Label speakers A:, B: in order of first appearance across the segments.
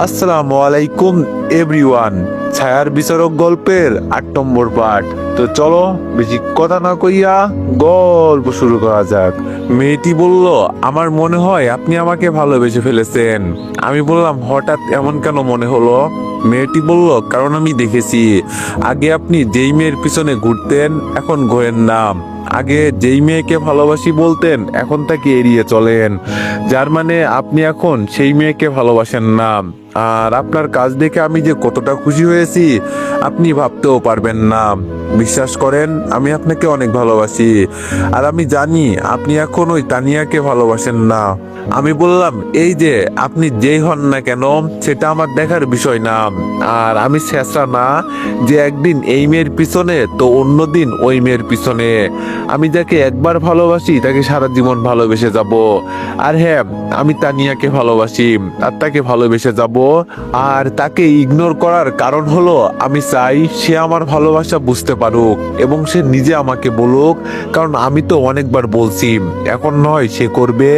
A: আসসালামু আলাইকুম এভরিওয়ান। ছায়ার বিচারক গল্পের 8 নম্বর পার্ট। তো চলো বেশি কথা না কইয়া গল্প শুরু করা যাক। মেয়েটি বলল, আমার মনে হয় আপনি আমাকে ভালোবেসে ফেলেছেন। আমি বললাম, হঠাৎ এমন কেন মনে হলো? মেয়েটি বলল, কারণ আমি দেখেছি আগে আপনি যেই মেয়ের পিছনে ঘুরতেন এখন ঘোরেন না। আগে যেই মেয়েকে ভালোবাসি বলতেন এখন তাকে এড়িয়ে চলেন। যার মানে আপনি এখন সেই মেয়েকে ভালোবাসেন না। আর আপনার কাজ দেখে আমি যে কতটা খুশি হয়েছি আপনি ভাবতেও পারবেন না। বিশ্বাস করেন, আমি আপনাকে অনেক ভালোবাসি। আর আমি জানি আপনি এখন ওই তানিয়াকে ভালোবাসেন না। আমি বললাম, এই যে আপনি যেই হন না কেন সেটা আমার দেখার বিষয় না। আর আমি শেষরা না যে একদিন এই মেয়ের পিছনে তো অন্যদিন ওই মেয়ের পিছনে। আমি যাকে একবার ভালোবাসি তাকে সারা জীবন ভালোবেসে যাব। আর হ্যাঁ, আমি তানিয়াকে ভালোবাসি আর তাকে ভালোবেসে যাব। আর তাকে ইগনোর করার কারণ হলো আমি চাই সে আমার ভালোবাসা বুঝতে পারুক এবং সে নিজে আমাকে বলুক। কারণ আমি তো অনেকবার বলছি, এখন নয় সে করবে।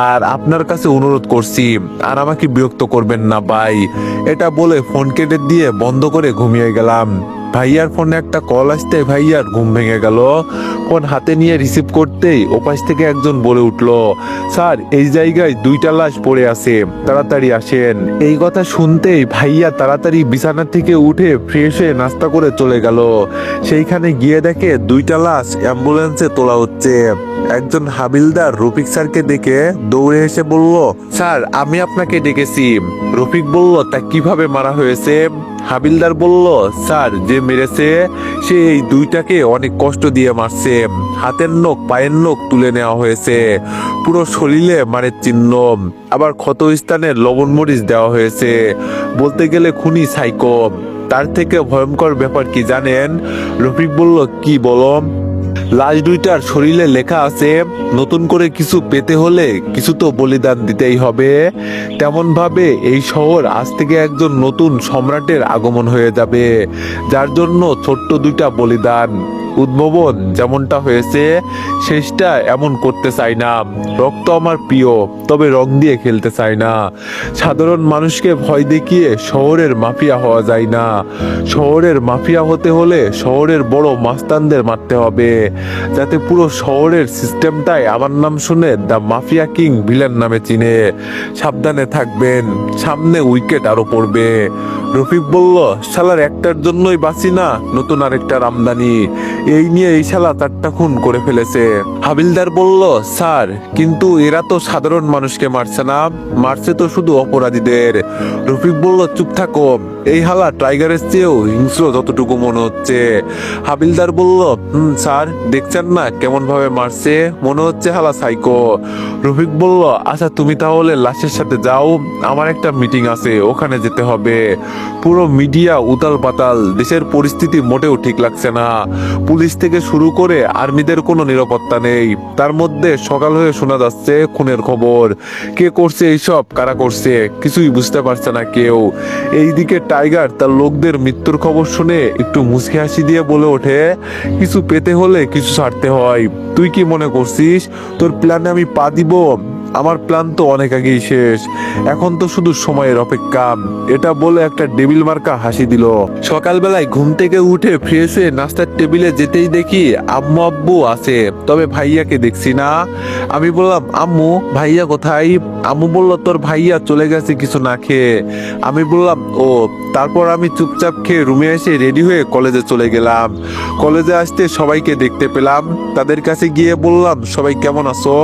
A: আর আপনার কাছে অনুরোধ করছি, আর আমাকে বিরক্ত করবেন না ভাই। এটা বলে ফোন কেটে দিয়ে বন্ধ করে ঘুমিয়ে গেলাম। ভাইয়ার ফোনে একটা কল আসতে ভাইয়ার ঘুম ভেঙে গেল। ফোন হাতে নিয়ে রিসিভ করতেই ওপাশ থেকে একজন বলে উঠলো, স্যার এই জায়গায় 2টা লাশ পড়ে আছে, তাড়াতাড়ি আসেন। এই কথা শুনতেই ভাইয়া তাড়াতাড়ি বিছানা থেকে উঠে ফ্রেশ হয়ে নাস্তা করে চলে গেল। সেইখানে গিয়ে দেখে 2টা লাশ অ্যাম্বুলেন্সে তোলা হচ্ছে। একজন হাবিলদার রফিক স্যারকে দেখে দৌড়ে এসে বলল, স্যার আমি আপনাকে ডেকেছি। রফিক বলল, তা কিভাবে মারা হয়েছে? হাবিলদার বলল, স্যার যে মেরেছে সে এই 2টাকে অনেক কষ্ট দিয়ে মারছে। হাতের নখ পায়ের নখ তুলে নেওয়া হয়েছে, পুরো শরীরে মারের চিহ্ন, আবার ক্ষত স্থানে লবণ মরিচ দেওয়া হয়েছে। বলতে গেলে খুনি সাইকো। তার থেকে ভয়ঙ্কর ব্যাপার কি জানেন? রফিক বলল, কি বলো? লাশ 2টার শরীরে লেখা আছে, নতুন করে কিছু পেতে হলে কিছু তো বলিদান দিতেই হবে। তেমন ভাবে এই শহর আজ থেকে একজন নতুন সম্রাটের আগমন হয়ে যাবে, যার জন্য ছোট্ট 2টা বলিদান। উদ্ভাবন যেমনটা হয়েছে শেষটা এমন করতে চাই না। রক্ত আমার প্রিয়, তবে রং দিয়ে খেলতে চাই না। সাধারণ মানুষকে ভয় দেখিয়ে শহরের মাফিয়া হওয়া যায় না। শহরের মাফিয়া হতে হলে শহরের বড় মাস্তানদের মারতে হবে, যাতে পুরো শহরের সিস্টেমটাই আমার নাম শুনে দ্য মাফিয়া কিং ভিলেন নামে চিনে। সাবধানে থাকবেন, সামনে উইকেট আরো পড়বে। রফিক বলল, শালার একটার জন্যই বাঁচি না, নতুন আরেকটার আমদানি। এই নিয়ে এই শালা 4টা খুন করে ফেলেছে। হাবিলদার বলল, স্যার কিন্তু এরা তো সাধারণ মানুষকে মারছে না, মারছে তো শুধু অপরাধীদের। রফিক বলল, চুপ থাকো, এই হালা টাইগারের চেয়েও হিংস্র যতটুকু মনে হচ্ছে। হাবিলদার বলল, স্যার দেখছেন না কেমন ভাবে মারছে, মনে হচ্ছে হালা সাইকো। রফিক বলল, আচ্ছা তুমি তাহলে লাশের সাথে যাও, আমার একটা মিটিং আছে, ওখানে যেতে হবে। পুরো মিডিয়া উতাল পাতাল, দেশের পরিস্থিতি মোটেও ঠিক লাগছে না। পুলিশ থেকে শুরু করে আর্মিদের কোনো নিরাপত্তা নেই। তার মধ্যে সকাল হয়ে শোনা যাচ্ছে খুনের খবর। কে করছে এইসব, কারা করছে কিছুই বুঝতে পারছে না কেউ। এইদিকে টাইগার তার লোকদের মৃত্যুর খবর শুনে একটু মুচকি হাসি দিয়ে বলে ওঠে, কিছু পেতে হলে কিছু ছাড়তে হয়। তুই কি মনে করছিস তোর প্ল্যানে আমি পা দিব? আমার প্ল্যান তো অনেক আগেই শেষ, এখন তো শুধু সময়ের অপেক্ষা। এটা বলে একটা ডেবিল মার্কা হাসি দিল। সকালবেলায় ঘুম থেকে উঠে ফ্রেশ হয়ে নাস্তার টেবিলে যেতেই দেখি আম্মু আব্বু আছে, তবে ভাইয়াকে দেখছি না। আমি বললাম, আম্মু ভাইয়া কোথায়? আম্মু বলল, তোর ভাইয়া চলে গেছে কিছু না খেয়ে। আমি বললাম, ও। তারপর আমি চুপচাপ খেয়ে রুমে এসে রেডি হয়ে কলেজে চলে গেলাম। কলেজে আসতে সবাইকে দেখতে পেলাম। তাদের কাছে গিয়ে বললাম, সবাই কেমন আছো?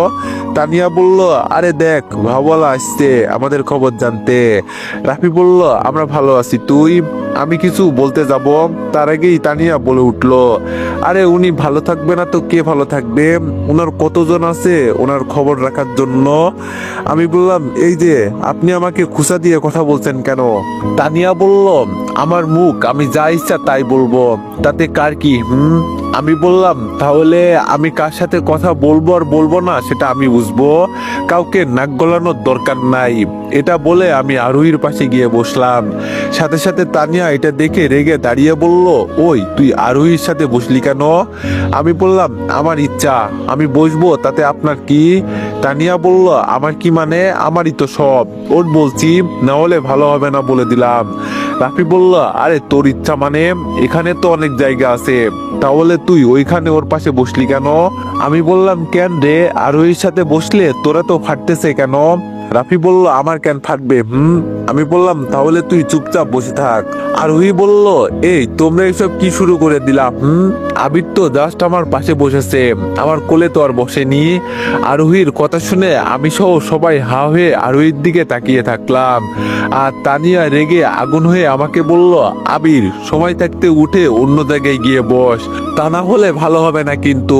A: তানিয়া বলল, আরে দেখ ভাবওয়ালা আসছে আমাদের খবর জানতে। রাফি বলল, আমরা ভালো আছি, তুই? আমি কিছু বলতে যাব তার আগেই তানিয়া বলে উঠলো, আরে উনি ভালো থাকবে না তো কে ভালো থাকবে? ওনার কতজন আছে ওনার খবর রাখার জন্য। আমি বললাম, এই যে আপনি আমাকে খুশা দিয়ে কথা বলছেন কেন? তানিয়া বলল, আমার মুখ, আমি যা ইচ্ছা তাই বলবো, তাতে কার কি? আমি বললাম, তাহলে আমি কার সাথে কথা বলবো আর বলবো না সেটা আমি বুঝবো, কাউকে নাক গলানোর দরকার নাই। এটা বলে আমি আরোহীর পাশে গিয়ে বসলাম। সাথে সাথে তানিয়া এটা দেখে রেগে দাঁড়িয়ে বলল, ওই তুই আরোহীর সাথে বসলি কেন? আমি বললাম, আমার ইচ্ছা, আমি বসবো, তাতে আপনার কি? তানিয়া বলল, আমার কি মানে, আমারই তো সব, ওর বলছি, না হলে ভালো হবে না বলে দিলাম। রাফি বলল, আরে তোর ইচ্ছা মানে, এখানে তো অনেক জায়গা আছে, তাহলে তুই ওইখানে ওর পাশে বসলি কেন? আমি বললাম, কেন রে, আরোহীর সাথে বসলে তোরা তো ফাটতেছে কেন? রাফি বলল, আমার কেন ফাটবে? আমি বললাম, তাহলে তুই চুপচাপ বসে থাক। আরোহী বলল, এই তোমরা এসব কি শুরু করে দিলাম? আবির তো জাস্ট আমার পাশে বসেছে, আমার কোলে তো আর বসেনি। আরোহীর কথা শুনে আমি সহ সবাই হা হয়ে আরোহীর দিকে তাকিয়ে থাকলাম। আর তানিয়া রেগে আগুন হয়ে আমাকে বলল, আবির, সময় থাকতে উঠে অন্য জায়গায় গিয়ে বস, তা না হলে ভালো হবে না কিন্তু।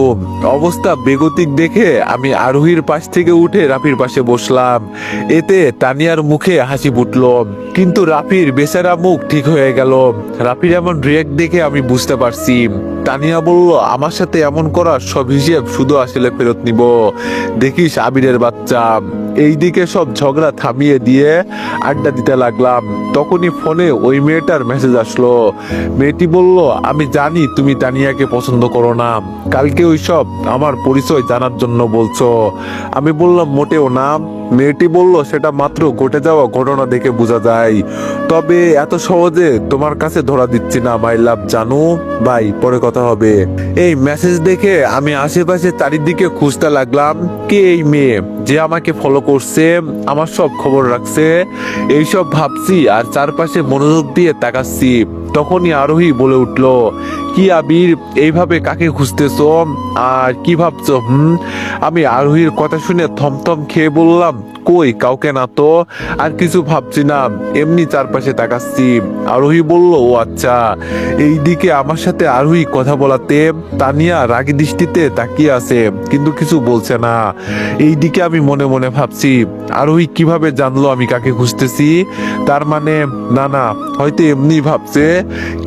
A: অবস্থা বেগতিক দেখে আমি আরোহীর পাশ থেকে উঠে রাফির পাশে বসলাম। এতে তানিয়ার মুখে হাসি ফুটল, কিন্তু রাফির বেচারা মুখ ঠিক হয়ে গেল। রাফির এমন রিয়েক্ট দেখে আমি বুঝতে পারছি। তানিয়া বলল, আমার সাথে এমন করার সব হিসেব শুধু আসলে ফেরত নিব, দেখিস আবিরের বাচ্চা। এইদিকে সব ঝগড়া থামিয়ে দিয়ে আড্ডা দিতে লাগলাম। তখনই ফোনে ওই মেয়েটার মেসেজ আসলো। মেয়েটি বলল, আমি জানি তুমি তানিয়াকে পছন্দ করো না, কালকে ওইসব আমার পরিচয় জানার জন্য বলছো। আমি বললাম, মোটেও না। মেয়েটি বলল, সেটা মাত্র ঘটে যাওয়া ঘটনা দেখে বোঝা যায়, তবে এত সহজে তোমার কাছে ধরা দিচ্ছি না মাই লাভ জানু। ভাই, পরে কথা হবে। এই মেসেজ দেখে আমি আশেপাশে চারিদিকে খুঁজতে লাগলাম, কে এই মেয়ে যে আমাকে ফলো করছে, আমার সব খবর রাখছে, এইসব ভাবছি আর চারপাশে মনোযোগ দিয়ে তাকাচ্ছি। তখনই আরোহী বলে উঠল, কি আবির, এইভাবে কাকে খুঁজতেছো আর কি ভাবছো? আমি আরোহীর কথা শুনে থমথম খেয়ে বললাম, কই, কাউকে না তো, আর কিছু ভাবছি না, এমনি চারপাশে তাকাচ্ছি। আরোহী বলল, ও আচ্ছা। এইদিকে আমার সাথে আরোহী কথা বলাতে তানিয়া রাগী দৃষ্টিতে তাকিয়ে আছে, কিন্তু কিছু বলছে না। এইদিকে আমি মনে মনে ভাবছি, আরোহী কিভাবে জানলো আমি কাকে খুঁজতেছি? তার মানে, না না, হয়তো এমনি ভাবছে,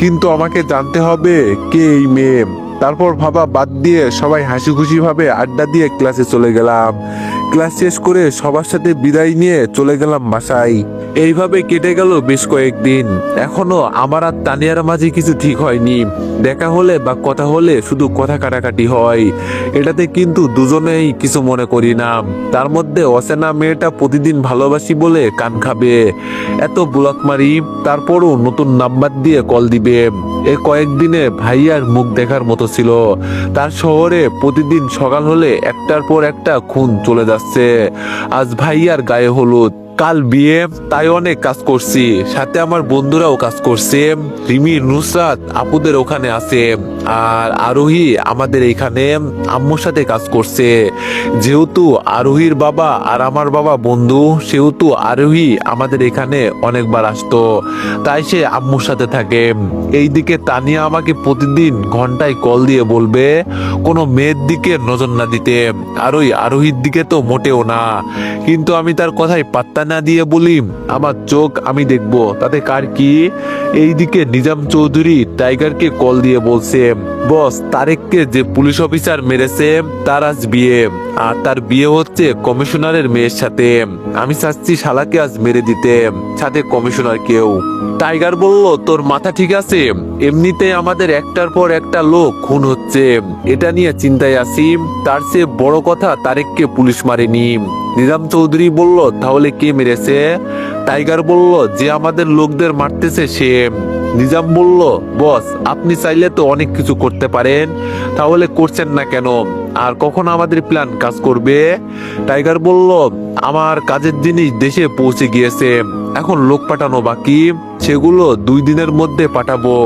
A: কিন্তু আমাকে জানতে হবে কে এই মেয়ে। তারপর ভাবা বাদ দিয়ে সবাই হাসি খুশি ভাবে আড্ডা দিয়ে ক্লাসে চলে গেলাম। ক্লাস শেষ করে সবার সাথে বিদায় নিয়ে চলে গেলাম বাসায়। এইভাবে কেটে গেল বেশ কয়েকদিন। এখনো আমার আর তানিয়ার মাঝে কিছু ঠিক হয়নি। দেখা হলে বা কথা হলে শুধু কথা কাটাকাটি হয়, এটাতে কিন্তু দুজনেই কিছু মনে করি না। তার মধ্যে অচেনা মেয়েটা প্রতিদিন ভালোবাসি বলে কান খাবে, এত ব্লক মারি, তারপরও নতুন নাম্বার দিয়ে কল দিবে। এ কয়েকদিনে ভাইয়ার মুখ দেখার মতো ছিল। তার শহরে প্রতিদিন সকাল হলে একটার পর একটা খুন চলে যাচ্ছে। আজ ভাইয়ার গায়ে হলুদ, কাল বিয়ে, তাই অনেক কাজ করছি, সাথে আমার বন্ধুরাও কাজ করছে। রিমি, নুসরাত আপুদের ওখানে আছে, আর আরোহী আমাদের এখানে আম্মুর সাথে কাজ করছে। যেহেতু আরোহীর বাবা আর আমার বাবা বন্ধু, সেহেতু আরোহী আমাদের এখানে অনেকবার আসতো, তাই সে আম্মুর সাথে থাকে। এইদিকে তানিয়া আমাকে প্রতিদিন ঘন্টায় কল দিয়ে বলবে কোনো মেয়ের দিকে নজর না দিতে, আর ওই আরোহীর দিকে তো মোটেও না। কিন্তু আমি তার কথায় পাত্তা না দিয়ে বলি, আমার চোখ আমি দেখবো, তাতে কার কি? এইদিকে নিজাম চৌধুরী টাইগারকে কল দিয়ে বলছে, বস, তারেককে যে পুলিশ অফিসার মেরেছে তার আজ বিয়ে, আর তার বিয়ে হচ্ছে কমিশনারের মেয়ের সাথে। আমি চাচ্ছি শালাকে আজ মেরে দিতে, সাথে কমিশনার কেউ। টাইগার বলল, তোর মাথা ঠিক আছে? এমনিতে আমাদের একটার পর একটা লোক খুন হচ্ছে, এটা নিয়ে চিন্তায় আছি। তার চেয়ে বড় কথা, তারেককে পুলিশ মারেনি। নিজাম চৌধুরী বলল, তাহলে কে মেরেছে? টাইগার বলল, যে আমাদের লোকদের মারতেছে সে। নিজাম বলল, বস, আপনি চাইলে তো অনেক কিছু করতে পারেন, তাহলে করছেন না কেন? আর কখন আমাদের প্ল্যান কাজ করবে? টাইগার বলল, আমার কাজের জিনিস দেশে পৌঁছে গিয়েছে, এখন লোক পাঠানো বাকি, সেগুলো 2 দিনের মধ্যে পাঠাবো।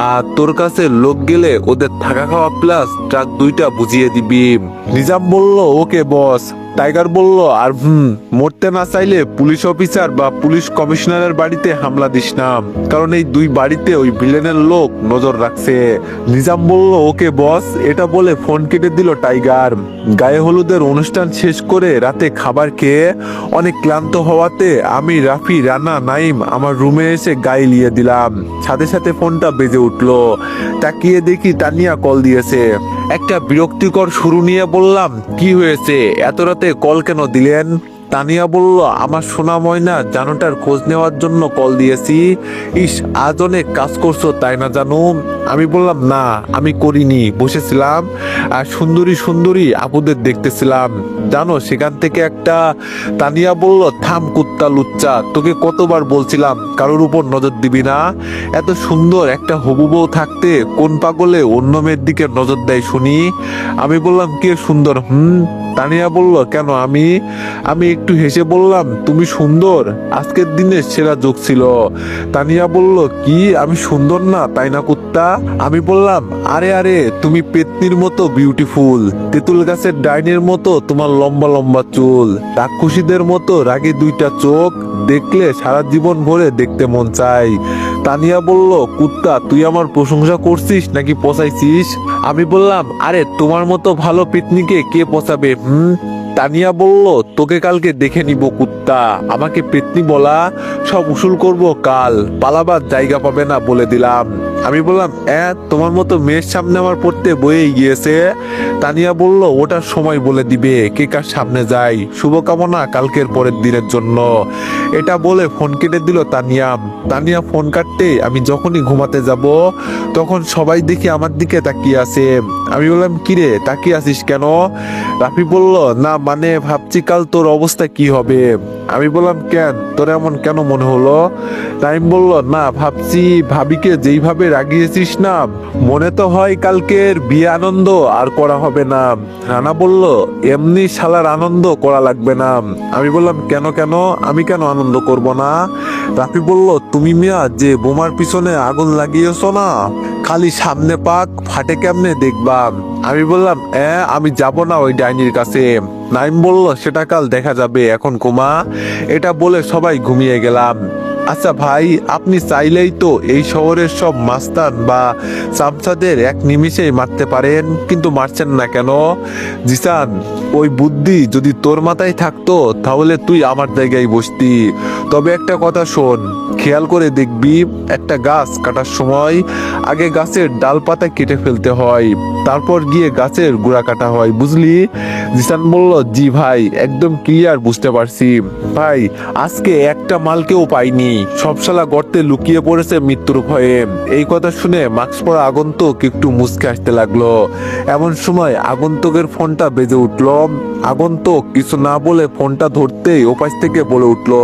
A: আর তোর কাছে লোক গেলে ওদের থাকা খাওয়া প্লাস ট্রাক 2টা বুঝিয়ে দিবি। নিজাম বলল, ওকে বস। টাইগার বলল, আর মরতে না চাইলে পুলিশ অফিসার বা পুলিশ কমিশনারের বাড়িতে হামলা দিস না, কারণ এই দুই বাড়িতে ওই ভিলেনের লোক নজর রাখছে। নিজাম বলল, ওকে বস। এটা বলে ফোন কেটে দিল টাইগার। গায়ে হলুদের অনুষ্ঠান শেষ করে রাতে খাবার খেয়ে অনেক ক্লান্ত হওয়াতে আমি, রাফি, রানা, নাইম আমার রুমে এসে গায়ে লিয়ে দিলাম। সাথে সাথে ফোনটা বেজে উঠলো। তাকিয়ে দেখি তানিয়া কল দিয়েছে। একটা বিরক্তিকর শুরু নিয়ে বললাম, কি হয়েছে, এত রাতে কল কেন দিলেন? তানিয়া বলল, আমার সোনা ময়না জানুটার খোঁজ নেওয়ার জন্য কল দিয়েছি। ইস, আজ অনেক কাজ করছো তাই না জানু? আমি বললাম, না আমি করিনি, বসেছিলাম আর সুন্দরী সুন্দরী আপুদের দেখতেছিলাম জানো, সেখান থেকে একটা। তানিয়া বলল, থাম কুত্তা লুচ্চা, তোকে কতবার বলছিলাম কারোর উপর নজর দিবি না। এত সুন্দর একটা হবু বউ থাকতে কোন পাগলে অন্য মেয়ের দিকে নজর দেয় শুনি? আমি বললাম, কে সুন্দর? তানিয়া বলল, কেন? আমি একটু হেসে বললাম, তুমি সুন্দর, আজকের দিনের সেরা যোগ ছিল। তানিয়া বলল, কি আমি সুন্দর না তাই না কুত্তা? আমি বললাম, আরে আরে, তুমি পেতনির মতো বিউটিফুল, তেঁতুল গাছের ডাইনের মতো তোমার লম্বা লম্বা চুল, রাক্ষসীদের মতো রাগে দুইটা চোখ, দেখলে সারা জীবন ভরে দেখতে মন চায়। তানিয়া বলল, কুত্তা তুই আমার প্রশংসা করছিস নাকি পচাইছিস? আমি বললাম, আরে তোমার মতো ভালো পেতনিকে কে পচাবে? তানিয়া বলল, তোকে কালকে দেখে নিব কুত্তা, আমাকে পেতনি বলা সব উসুল করব কাল, পালাবার জায়গা পাবে না বলে দিলাম। আমি বললাম, তোমার মতো মেয়ের সামনে আমার পড়তে বয়ে গিয়েছে। তানিয়া বলল, ওটার সময় বলে দিবে কে কার সামনে যায়, শুভকামনা কালকের পরের দিনের জন্য। এটা বলে ফোন কেটে দিল তানিয়া ফোন কাটতে আমি যখনই ঘুমাতে যাব তখন সবাই দেখি আমার দিকে তাকিয়ে আছে। আমি বললাম, কিরে তাকিয়ে আছিস কেন? রাফি বলল, না মানে ভাবছি কাল তোর অবস্থা কি হবে। আমি বললাম, কেন, তোর এমন কেন মনে হলো? টাইম বলল, না ভাবছি ভাবিকে যেইভাবে রাগিয়েছিস না, মনে তো হয় কালকের বিয়ে আনন্দ আর করা হবে না। রানা বলল, এমনি শালার আনন্দ করা লাগবে না। আমি বললাম, কেন কেন, আমি কেন আনন্দ করব না? রাফি বলল, তুমি মিয়া যে বোমার পিছনে আগুন লাগিয়েছো না, খালি সামনে পাক ফাটে কেমনে দেখবা। আমি বললাম, আমি যাব না ওই ডাইনির কাছে। নাইম বলল, সেটা কাল দেখা যাবে, এখন ঘুমা। এটা বলে সবাই ঘুমিয়ে গেলাম। আচ্ছা ভাই, আপনি চাইলেই তো এই শহরের সব মাস্তান বা চামচাদের এক নিমিষেই মারতে পারেন, কিন্তু মারছেন না কেন? জিসান, ওই বুদ্ধি যদি তোর মাথায় থাকতো তাহলে তুই আমার জায়গায় বসতি। তবে একটা কথা শোন, খেয়াল করে দেখবি, একটা গাছ কাটার সময় আগে গাছের ডালপাতা কেটে ফেলতে হয়, তারপর গিয়ে গাছের গোড়া কাটা হয়, বুঝলি? জিসান বলল, জি ভাই, একদম ক্লিয়ার, বুঝতে পারছি। ভাই, আজকে একটা মালকেও পাইনি, সব শালা গর্তে লুকিয়ে পড়েছে মৃত্যুর ভয়ে। এই কথা শুনে মাস্ক পরা আগন্তুক একটু মুচকে আসতে লাগলো। এমন সময় আগন্তুকের ফোনটা বেজে উঠলো। আগন্তুক কিছু না বলে ফোনটা ধরতেই ওপাশ থেকে বলে উঠলো,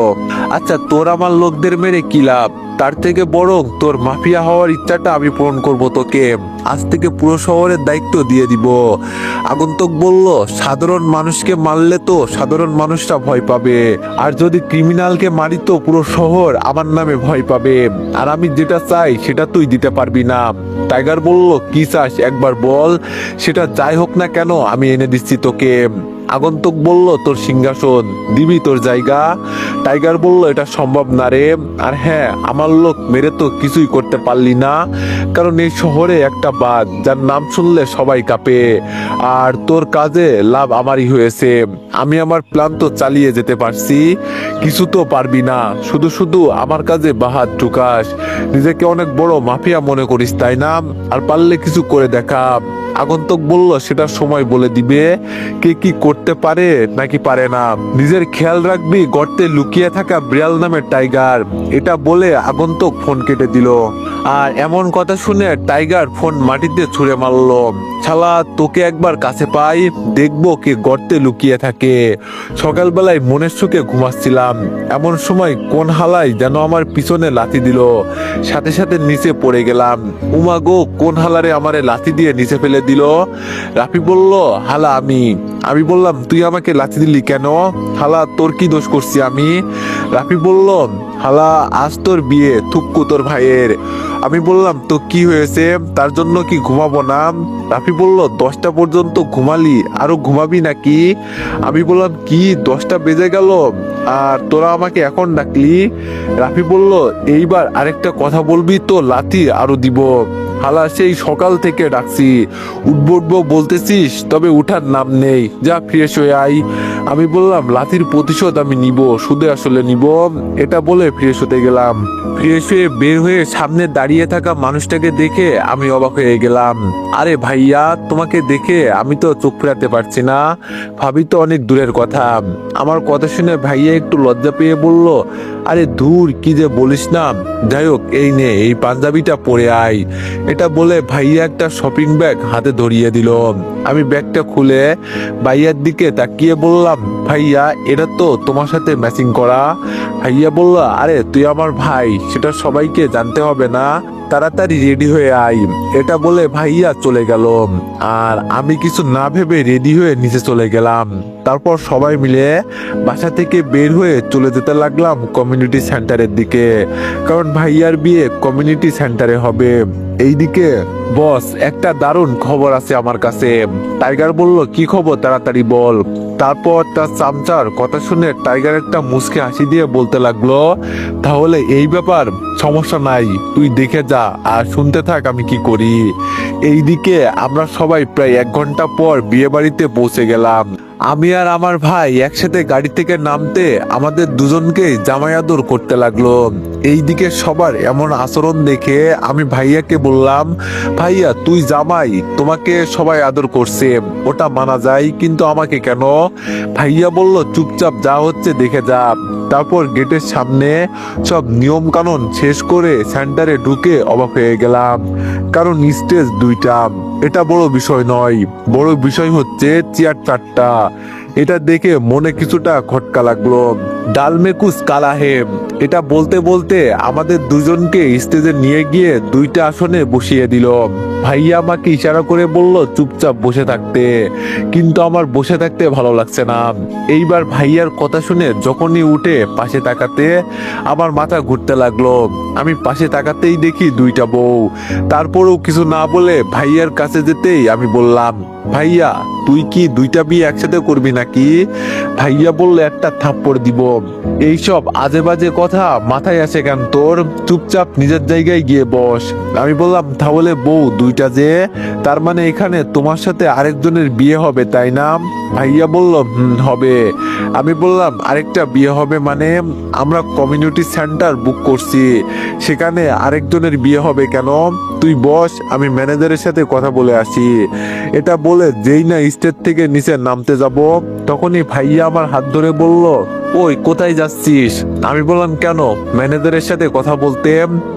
A: আচ্ছা তোর আমার লোকদের মেরে কি লাভ? তার থেকে বরং তোর মাফিয়া হওয়ার ইচ্ছাটা আমি পূরণ করব তোকে। আজ থেকে পুরো শহরের দায়িত্ব দিয়ে দিব। আগন্তুক বলল, সাধারণ মানুষকে মারলে তো সাধারণ মানুষরা ভয় পাবে, আর যদি ক্রিমিনালকে মারি তো পুরো শহর আমার নামে ভয় পাবে, আর আমি যেটা চাই সেটা তুই দিতে পারবি না। টাইগার বলল, কি চাস একবার বল, সেটা যাই হোক না কেন আমি এনে দিচ্ছি তোকে। আগন্তুক বলল, তোর সিংহাসন, দিবি তোর জায়গা? টাইগার বলল, এটা সম্ভব না রে, আর হ্যাঁ, আমার লোক মেরে তো কিছুই করতে পারলি না, কারণ এই শহরে একটা বাঘ যার নাম শুনলে সবাই কাঁপে, আর তোর কাজে লাভ আমারই হয়েছে। আমি আমার প্ল্যান তো চালিয়ে যেতে পারছি, কিছু তো পারবি না, শুধু শুধু আমার কাজে বাহাত ঢুকাস, নিজেকে অনেক বড় মাফিয়া মনে করিস তাই না? আর পারলে কিছু করে দেখা। আগন্তুক বলল, সেটা সময় বলে দিবে কে কি করতে পারে নাকি পারে না। নিজের খেয়াল রাখবি, গর্তে লুকিয়ে থাকা বিড়াল নামের টাইগার। এটা বলে আগন্তুক ফোন কেটে দিল। আর এমন কথা শুনে টাইগার ফোন মাটিতে ছুঁড়ে মারলো। শালা, তোকে একবার কাছে পাই, দেখবো কে গর্তে লুকিয়ে থাকে। সকালবেলায় মনের সুখে ঘুমাচ্ছিলাম, এমন সময় কোন হালাই যেন আমার পিছনে লাথি দিল, সাথে সাথে নিচে পড়ে গেলাম। উমা গো, কোন হালারে আমারে লাথি দিয়ে নিচে ফেলে দিল? রাফি বলল, হালা আমি বললাম, তুই আমাকে লাথি দিলি কেন? হালা, তোর কি দোষ করছি আমি? রাফি বলল, হালা, আজ তোর বিয়ে থুক্কু তোর ভাইয়ের। আমি বললাম তো কি হয়েছে, তার জন্য কি ঘুমাবো না? রাফি বলল 10টা পর্যন্ত ঘুমালি, আরো ঘুমাবি নাকি? আমি বললাম কি 10টা বেজে গেল আর তোরা আমাকে এখন ডাকলি? রাফি বলল এইবার আরেকটা কথা বলবি তো লাথি আরো দিব। হালা সেই সকাল থেকে ডাকছি, উঠবো উঠবো বলতেছিস, তবে উঠার নাম নেই, যা ফ্রেশ হয়ে আই। আমি বললাম লাথির প্রতিশোধ আমি নিব, সুদে আসলে নিব। এটা বলে ফ্রেশ হতে গেলাম। ফ্রেশ হয়ে বের হয়ে সামনে দাঁড়িয়ে থাকা মানুষটাকে দেখে আমি অবাক হয়ে গেলাম। আরে ভাইয়া, তোমাকে দেখে আমি তো চোখ ফেরাতে পারছি না, ভাবি তো অনেক দূরের কথা। আমার কথা শুনে ভাইয়া একটু লজ্জা পেয়ে বলল, আরে দূর কি যে বলিস না, যাই হোক এই নে এই পাঞ্জাবিটা পরে আয়। এটা বলে ভাইয়া একটা শপিং ব্যাগ হাতে ধরিয়ে দিল। আমি ব্যাগটা খুলে ভাইয়ার দিকে তাকিয়ে বললাম, ভাইয়া এটা তো তোমার সাথে ম্যাচিং করা। ভাইয়া বলল, আরে তুই আমার ভাই, সেটা সবাইকে জানতে হবে না, তাড়াতাড়ি রেডি হয়ে আই। এটা বলে ভাইয়া চলে গেল আর আমি কিছু না ভেবে রেডি হয়ে নিচে চলে গেলাম। তারপর সবাই মিলে বাসা থেকে বের হয়ে চলে যেতে লাগলাম কমিউনিটি সেন্টারের দিকে, কারণ ভাইয়ার বিয়ে কমিউনিটি সেন্টারে হবে। এইদিকে বস, একটা দারুণ খবর আছে আমার কাছে। টাইগার বলল, কি খবর তাড়াতাড়ি বল। তারপর তার চামচার কথা শুনে টাইগার একটা মুচকি হাসি দিয়ে বলতে লাগলো, তাহলে এই ব্যাপার, সমস্যা নাই, তুই দেখে যা আর শুনতে থাক আমি কি করি। এইদিকে আমরা সবাই প্রায় 1 ঘন্টা পর বিয়ে বাড়িতে পৌঁছে গেলাম। আমি আর আমার ভাই একসাথে গাড়ি থেকে নামতে আমাদের দুজনকে জামাই আদর করতে লাগলো। এইদিকে সবার এমন আচরণ দেখে আমি ভাইয়াকে বললাম, ভাইয়া তুই জামাই, তোমাকে সবাই আদর করছে, ওটা মানা যায়, কিন্তু আমাকে কেন? ভাইয়া বলল, চুপচাপ যা হচ্ছে দেখে যা। তারপর গেটের সামনে সব নিয়ম কানুন শেষ করে সেন্টারে ঢুকে অবাক হয়ে গেলাম, কারণ স্টেজ 2টা। এটা বড় বিষয় নয়, বড় বিষয় হচ্ছে চেয়ার 4টা। এটা দেখে মনে কিছুটা খটকা লাগলো। ডাল মে কুছ কালা হে, এটা বলতে বলতে আমাদের দুজনকে স্টেজে নিয়ে গিয়ে 2টা আসনে বসিয়ে দিল। ভাইয়া আমাকে ইশারা করে বলল চুপচাপ বসে থাকতে, কিন্তু আমার বসে থাকতে ভালো লাগছে না। এইবার ভাইয়ার কথা শুনে যখনই উঠে পাশে তাকাতে আমার মাথা ঘুরতে লাগলো। আমি পাশে তাকাতেই দেখি 2টা বউ। তারপরেও কিছু না বলে ভাইয়ার কাছে যেতেই আমি বললাম, ভাইয়া তুই কি 2টা বিয়ে একসাথে করবি নাকি? ভাইয়া বললে একটা থাপ্পড় দিব। এইসব আজে বাজে কথা মাথায় আসে কেন তোর? চুপচাপ নিজের জায়গায় গিয়ে বস। আমি বললাম, তাহলে বউ 2টা যে, তার মানে এখানে তোমার সাথে আরেকজনের বিয়ে হবে তাই না? ভাইয়া বলল, হবে। আমি বললাম, আরেকটা বিয়ে হবে মানে? আমরা কমিউনিটি সেন্টার বুক করছি, সেখানে আরেকজনের বিয়ে হবে কেন? তুই বস, আমি ম্যানেজারের সাথে কথা বলে আসি। এটা বলে যেই না স্টেজ থেকে নিচে নামতে যাব, তখনই ভাইয়া আমার হাত ধরে বলল, ওই কোথায় যাচ্ছিস? আমি বললাম, কেন? ম্যানেজারের সাথে কথা বলতে।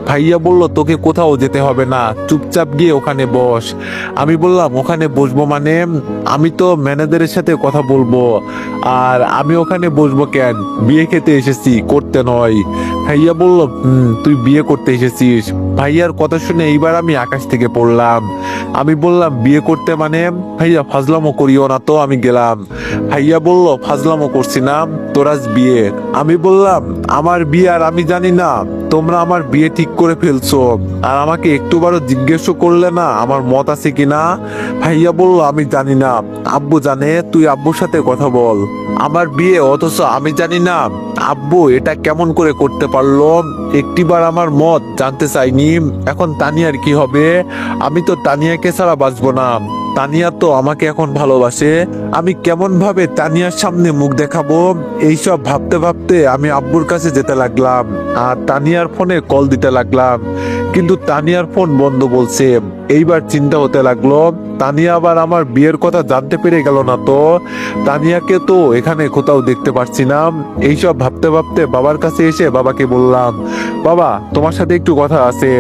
A: ভাইয়া বলল, তোকে কোথাও যেতে হবে না, চুপচাপ গিয়ে ওখানে বস। আমি বললাম, ওখানে বসবো মানে? আমি তো ম্যানেজারের সাথে কথা বলবো, আর আমি ওখানে বসবো কেন? বিয়ে খেতে এসেছি, করতে নয়। ভাইয়া বলল, তুই বিয়ে করতে এসেছিস? ভাইয়ার কথা শুনে এইবার আমি আকাশ থেকে পড়লাম। আমি বললাম, বিয়ে করতে মানে? ভাইয়া ফাজলামো করিও না তো, আমি গেলাম। ভাইয়া বলল, ফাজলামো করছি না, তোর আজ বিয়ে। আমি বললাম, আমার বিয়ে আর আমি জানি না? তোমরা আমার বিয়ে ঠিক করে ফেলছো আর আমাকে একটুবারও জিজ্ঞেসও করলে না আমার মত আছে কিনা? ভাইয়া বলল, আমি জানি না, আব্বু জানে, তুই আব্বুর সাথে কথা বল। আমার বিয়ে অথচ আমি জানি না? আব্বু এটা কেমন করে করতে পারলো? একটিবার আমার মত জানতে চাইনি। এখন তানিয়ার কি হবে? আমি তো তানিয়াকে ছাড়া বাঁচবো না। তানিয়া তো আমাকে এখন ভালোবাসে, আমি কেমন ভাবে তানিয়ার সামনে মুখ দেখাবো? এইসব ভাবতে ভাবতে আমি আব্বুর কাছে যেতে লাগলাম আর তানিয়ার ফোনে কল দিতে লাগলাম, কিন্তু তানিয়ার ফোন বন্ধ বলছে। এইবার চিন্তা হতে লাগলো, তানিয়া আবার আমার বিয়ের কথা জানতে পেরে গেল না তো? তানিয়াকে তো এখানে কোথাও দেখতে পাচ্ছি না। এইসব ভাবতে ভাবতে বাবার কাছে এসে বাবাকে বললাম, বাবা তোমার সাথে একটু কথা আছে।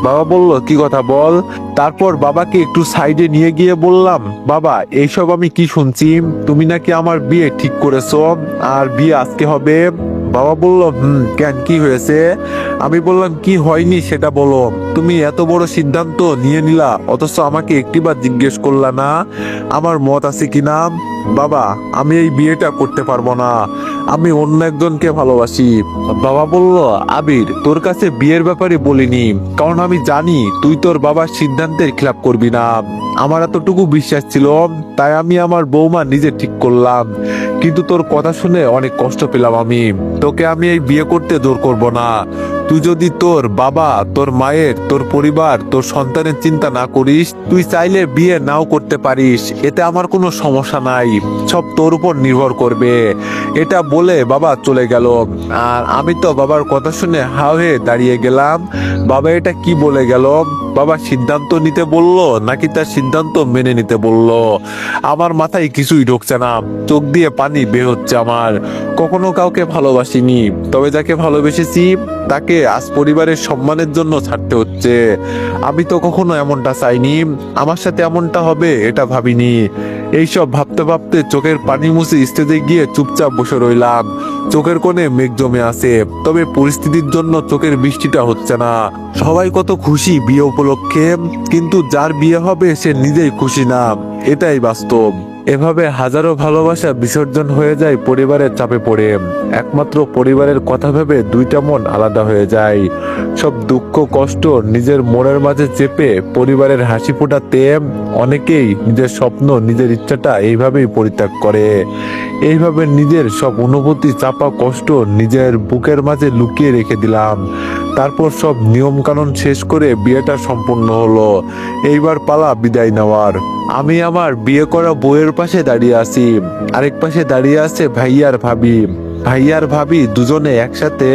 A: বাবা বলল, কি কথা বল। তারপর বাবাকে একটু সাইডে নিয়ে গিয়ে বললাম, বাবা এইসব আমি কি শুনছি, তুমি নাকি আমার বিয়ে ঠিক করেছো আর বিয়ে আজকে হবে? বাবা বলল, কেন কি হয়েছে? আমি বললাম, কি হয়নি সেটা বলো। তুমি এত বড় সিদ্ধান্ত নিয়ে নিলা, অথচ আমাকে একটিবার জিজ্ঞেস করলা না আমার মত আছে কিনা? বাবা, আমি এই বিয়েটা করতে পারবো না, আমি অন্য একজনকে ভালোবাসি। বাবা বলল, আবির, তোর কাছে বিয়ের ব্যাপারে বলিনি, কারণ আমি জানি তুই তোর বাবার সিদ্ধান্তের খেলাপ করবি না। আমার এতটুকু বিশ্বাস ছিল, তাই আমি আমার বৌমা নিজে ঠিক করলাম। কিন্তু তোর কথা শুনে অনেক কষ্ট পেলাম আমি। তোকে আমি এই বিয়ে করতে জোর করব না। তুই যদি তোর বাবা, তোর মায়ের, তোর পরিবার, তোর সন্তানের চিন্তা না করিস, তুই চাইলে বিয়ে নাও করতে পারিস, এতে আমার কোনো সমস্যা নাই, সব তোর উপর নির্ভর করবে। এটা বলে বাবা চলে গেল। আর আমি তো বাবার কথা শুনে হা হয়ে দাঁড়িয়ে গেলাম। বাবা এটা কি বলে গেল? বাবা সিদ্ধান্ত নিতে বলল নাকি তার সিদ্ধান্ত মেনে নিতে বলল? আমার মাথায় কিছুই ঢুকছে না, চোখ দিয়ে পানি বের হচ্ছে আমার। কখনো কাউকে ভালোবাসিনি, তবে যাকে ভালোবেসেছি তাকে আজ পরিবারের সম্মানের জন্য ছাড়তে হচ্ছে। আমি তো কখনো এমনটা চাইনি, আমার সাথে এমনটা হবে এটা ভাবিনি। এইসব ভাবতে ভাবতে চোখের পানি মুছে স্টেজে গিয়ে চুপচাপ বসে রইলাম। চোখের কোণে মেঘ জমে আছে, তবে পরিস্থিতির জন্য চোখের বৃষ্টিটা হচ্ছে না। সবাই কত খুশি বিয়ে উপলক্ষে, কিন্তু যার বিয়ে হবে সে নিজেই খুশি না, এটাই বাস্তব। এভাবে হাজারো ভালোবাসা বিসর্জন হয়ে যায় পরিবারের চাপে পড়ে। একমাত্র পরিবারের কথা ভেবে দুইটা মন আলাদা হয়ে যায়। সব দুঃখ কষ্ট নিজের মনের মাঝে চেপে পরিবারের হাসি ফোটাতে অনেকেই নিজের স্বপ্ন, নিজের ইচ্ছাটা এইভাবেই পরিত্যাগ করে। এইভাবে নিজের সব অনুভূতি, চাপা কষ্ট নিজের বুকের মাঝে লুকিয়ে রেখে দিলাম। তারপর সব নিয়ম কানুন শেষ করে বিয়েটা সম্পূর্ণ হলো। এইবার পালা বিদায় নেওয়ার। আমি আমার বিয়ে করা বউয়ের পাশে দাঁড়িয়ে আছি, আরেক পাশে দাঁড়িয়ে আছে ভাইয়ার ভাবি। ভাইয়ার ভাবি দুজনে একসাথে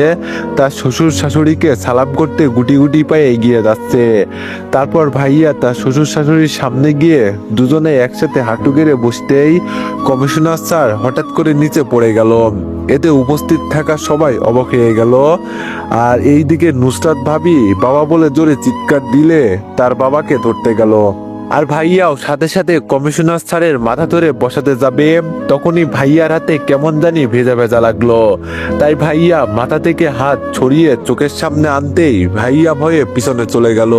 A: তার শ্বশুর শাশুড়িকে সালাম করতে গুটি গুটি পায়ে এগিয়ে যাচ্ছে। তারপর ভাইয়া তার শ্বশুর শাশুড়ির সামনে গিয়ে দুজনে একসাথে হাঁটু গেড়ে বসতেই কমিশনার স্যার হঠাৎ করে নিচে পড়ে গেল। এতে উপস্থিত থাকা সবাই অবাক হয়ে গেল। আর এইদিকে নুসরাত ভাবি বাবা বলে জোরে চিৎকার দিলে তার বাবাকে ধরতে গেল। আর ভাইয়াও সাথে সাথে কমিশনার স্যারের মাথা ধরে বসাতে যাবে, তখনই ভাইয়ার হাতে কেমন জানি ভেজা ভেজা লাগলো। তাই ভাইয়া মাথা থেকে হাত ছড়িয়ে চোখের সামনে আনতেই ভাইয়া ভয়ে পিছনে চলে গেল।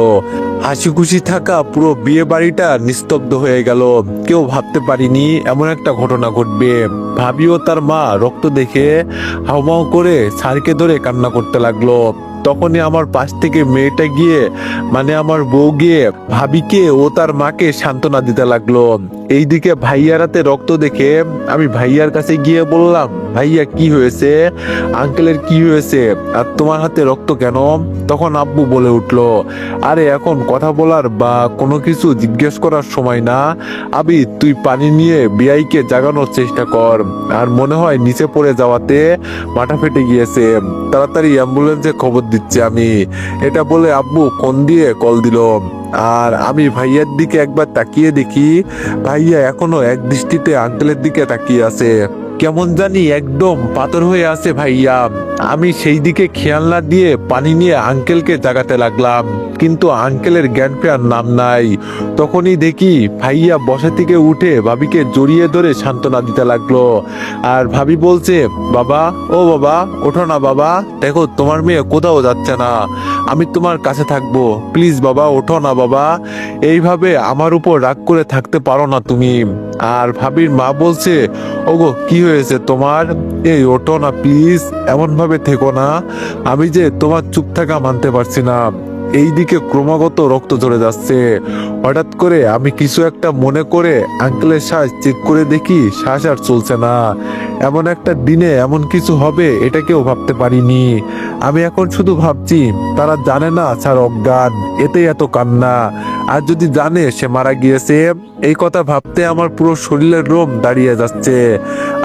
A: হাসি খুশি থাকা পুরো বিয়ে বাড়িটা নিস্তব্ধ হয়ে গেল। কেউ ভাবতে পারিনি এমন একটা ঘটনা ঘটবে। ভাবিও তার মা রক্ত দেখে হাউমাউ করে স্যারকে ধরে কান্না করতে লাগলো। তখনই আমার পাশ থেকে মেয়েটা গিয়ে, মানে আমার বউ গিয়ে ভাবিকে ও তার মাকে সান্ত্বনা দিতে লাগলো। এইদিকে ভাইয়ার হাতে রক্ত দেখে আমি ভাইয়ার কাছে গিয়ে বললাম, ভাইয়া কি হয়েছে? আঙ্কেলের কি হয়েছে? আর তোমার হাতে রক্ত কেন? তখন আব্বু বলে উঠলো, আরে এখন কথা বলার বা কোনো কিছু জিজ্ঞেস করার সময় না। আবি, তুই পানি নিয়ে বিআইকে জাগানোর চেষ্টা কর। আর মনে হয় নিচে পড়ে যাওয়াতে মাথা ফেটে গিয়েছে, তাড়াতাড়ি অ্যাম্বুলেন্সে খবর দিচ্ছি আমি। এটা বলে আব্বু ফোন দিয়ে কল দিল। আর আমি ভাইয়ার দিকে একবার তাকিয়ে দেখি ভাইয়া এখনো এক দৃষ্টিতে আঙ্কেলের দিকে তাকিয়ে আছে, কেমন জানি একদম পাথর হয়ে আছে ভাইয়া। আমি সেই দিকে খেয়াল না দিয়ে পানি নিয়ে আঙ্কেলকে জাগাতে লাগলাম, কিন্তু আঙ্কেলের জ্ঞান ফেরার নাম নাই। তখনই দেখি ভাইয়া বসা থেকে উঠে ভাবিকে জড়িয়ে ধরে সান্ত্বনা দিতে লাগলো। আর ভাবি বলছে, বাবা, ও বাবা, ওঠো না বাবা, দেখো তোমার মেয়ে কোথাও যাচ্ছে না, আমি তোমার কাছে থাকবো, প্লিজ বাবা, ওঠো না বাবা। এইভাবে আমার উপর রাগ করে থাকতে পারো না তুমি। আর ভাবির মা বলছে, ওগো কি হয়েছে তোমার? এই ওঠো না প্লিজ, এমন ভাবে থেকো না, আমি যে তোমার চুপ থাকা মানতে পারছি না। এইদিকে ক্রমাগত রক্ত ঝরে যাচ্ছে। হঠাৎ করে আমি কিছু একটা মনে করে আঙ্কেলের শ্বাস চেক করে দেখি শ্বাস আর চলছে না। এমন একটা দিনে এমন কিছু হবে এটা কেউ ভাবতে পারিনি। আমি এখন শুধু ভাবছি তারা জানে না স্যার অজ্ঞান, এতে এত কান্না। আর যদি জানে সে মারা গিয়েছে, এই কথা ভাবতে আমার পুরো শরীরের লোম দাঁড়িয়ে যাচ্ছে।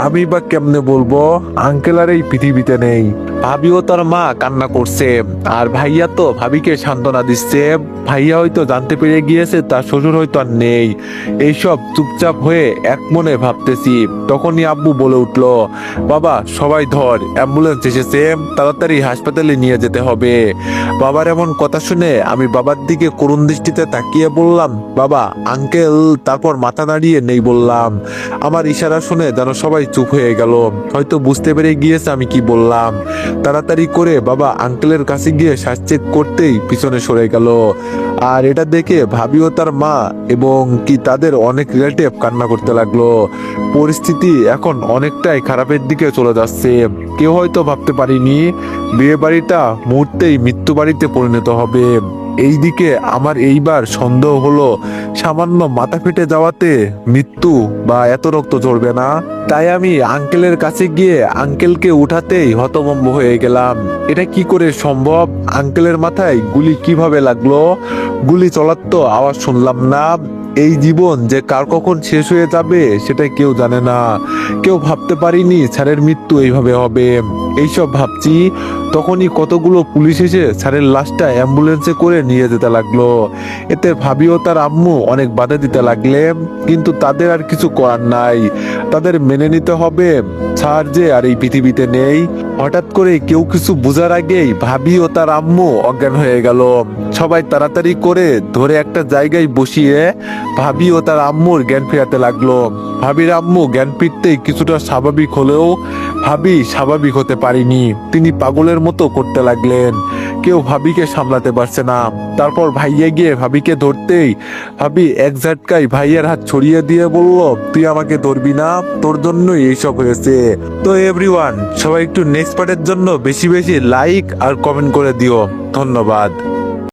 A: আমি বা কেমনে বলবো আঙ্কেল আর এই পৃথিবীতে নেই। ভাবিও তার মা কান্না করছে, আর ভাইয়া তো ভাবিকে সান্ত্বনা দিচ্ছে। ভাইয়া হয়তো জানতে পেরে গিয়েছে তার শ্বশুর হয়তো আর নেই। এইসব চুপচাপ হয়ে এক মনে ভাবতেছি, তখনই আব্বু বলে উঠলো, বাবা সবাই ধর, অ্যাম্বুলেন্স এসেছে, তাড়াতাড়ি হাসপাতালে নিয়ে যেতে হবে। বাবার এমন কথা শুনে আমি বাবার দিকে করুণ দৃষ্টিতে তাকিয়ে বললাম, বাবা, আঙ্কেল। তারপর মাথা নাড়িয়ে নেই বললাম। আমার ইশারা শুনে যেন সবাই চুপ হয়ে গেল, হয়তো বুঝতে পেরে গিয়েছে আমি কি বললাম। তাড়াতাড়ি করে বাবা আঙ্কেলের কাছে গিয়ে শ্বাস চেক করতেই পিছনে সরে গেল। আর এটা দেখে ভাবি ও তার মা এবং কি তাদের অনেক রিলেটিভ কান্না করতে লাগলো। পরিস্থিতি এখন অনেকটাই খারাপের দিকে চলে যাচ্ছে। কেউ হয়তো ভাবতে পারিনি বিয়ে বাড়িটা মুহূর্তেই মৃত্যু বাড়িতে পরিণত হবে। এইদিকে আমার এইবার সন্দেহ হলো সামান্য মাথা ফেটে যাওয়াতে মৃত্যু বা এত রক্ত ঝরবে না। তাই আমি আঙ্কেলের কাছে গিয়ে আঙ্কেলকে উঠাতেই হতভম্ব হয়ে গেলাম। এটা কি করে সম্ভব? আঙ্কেলের মাথায় গুলি কিভাবে লাগলো? গুলি চলার তো আওয়াজ শুনলাম না। এই জীবন যে কার কখন শেষ হয়ে যাবে সেটা কেউ জানে না। কেউ ভাবতে পারিনি স্যারের মৃত্যু এইভাবে হবে। এইসব ভাবছি তখনই কতগুলো পুলিশ এসে স্যারের লাশটা অ্যাম্বুলেন্সে করে নিয়ে যেতে লাগলো। এতে ভাবি ও তার আম্মু অনেক বাধা দিতে লাগলে, কিন্তু তাদের আর কিছু করার নাই। তাদের মেনে নিতে হবে স্যার যে আর এই পৃথিবীতে নেই। হঠাৎ করে কেউ কিছু বোঝার আগেই ভাবি ও তার আম্মু অজ্ঞান হয়ে গেল। সবাই তাড়াতাড়ি করে ধরে একটা জায়গায় বসিয়ে ভাবি ও তার আম্মুর জ্ঞান ফেরাতে লাগলো। ভাবির আম্মু জ্ঞান ফিরতেই কিছুটা স্বাভাবিক হলেও ভাবি স্বাভাবিক হতে পারিনি। তিনি পাগলের মতো করতে লাগলেন। কেউ ভাবিকে সামলাতে পারছে না। তারপর ভাইয়া গিয়ে ভাবিকে ধরতেই ভাবি এক ঝাটকায় ভাইয়ের হাত ছড়িয়ে দিয়ে বলল, তুই আমাকে ধরবি না, তোর জন্যই এইসব হয়েছে। তো এভরিওয়ান, সবাই একটু নেক্সট পার্টের জন্য বেশি বেশি লাইক আর কমেন্ট করে দিও। ধন্যবাদ।